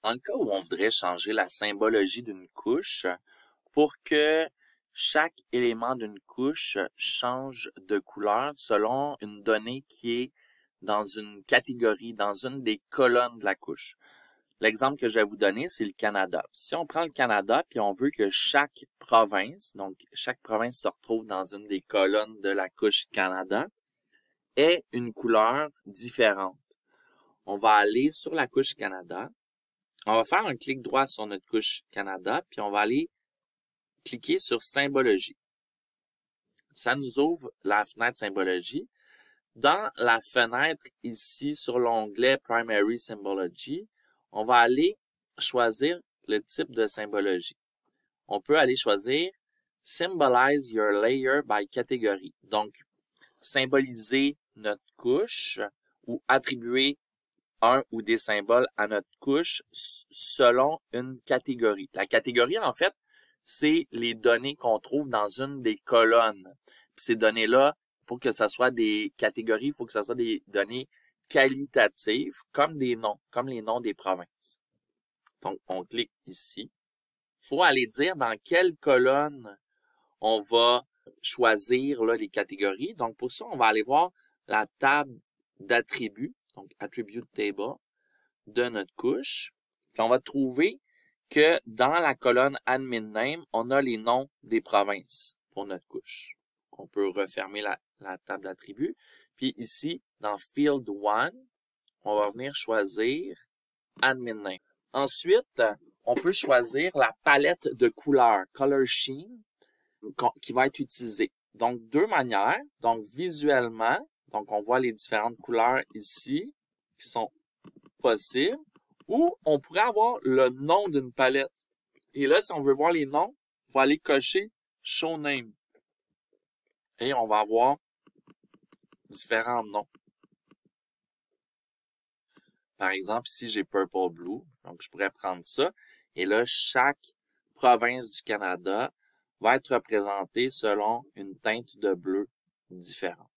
Dans le cas où on voudrait changer la symbologie d'une couche pour que chaque élément d'une couche change de couleur selon une donnée qui est dans une catégorie, dans une des colonnes de la couche. L'exemple que je vais vous donner, c'est le Canada. Si on prend le Canada puis on veut que chaque province, donc chaque province se retrouve dans une des colonnes de la couche Canada, ait une couleur différente. On va aller sur la couche Canada. On va faire un clic droit sur notre couche Canada, puis on va aller cliquer sur Symbologie. Ça nous ouvre la fenêtre Symbologie. Dans la fenêtre ici, sur l'onglet Primary Symbology, on va aller choisir le type de symbologie. On peut aller choisir Symbolize your layer by category. Donc, symboliser notre couche ou attribuer un ou des symboles à notre couche selon une catégorie. La catégorie, en fait, c'est les données qu'on trouve dans une des colonnes. Puis ces données-là, pour que ça soit des catégories, il faut que ça soit des données qualitatives, comme des noms, comme les noms des provinces. Donc, on clique ici. Il faut aller dire dans quelle colonne on va choisir là, les catégories. Donc, pour ça, on va aller voir la table d'attributs, donc Attribute Table, de notre couche. Puis on va trouver que dans la colonne Admin Name, on a les noms des provinces pour notre couche. On peut refermer la table d'attributs. Puis ici, dans Field 1, on va venir choisir Admin Name. Ensuite, on peut choisir la palette de couleurs, Color Scheme, qui va être utilisée. Donc, deux manières. Donc, visuellement, donc on voit les différentes couleurs ici qui sont possibles. Ou on pourrait avoir le nom d'une palette. Et là, si on veut voir les noms, il faut aller cocher Show Name. Et on va avoir différents noms. Par exemple, ici, j'ai Purple Blue. Donc, je pourrais prendre ça. Et là, chaque province du Canada va être représentée selon une teinte de bleu différente.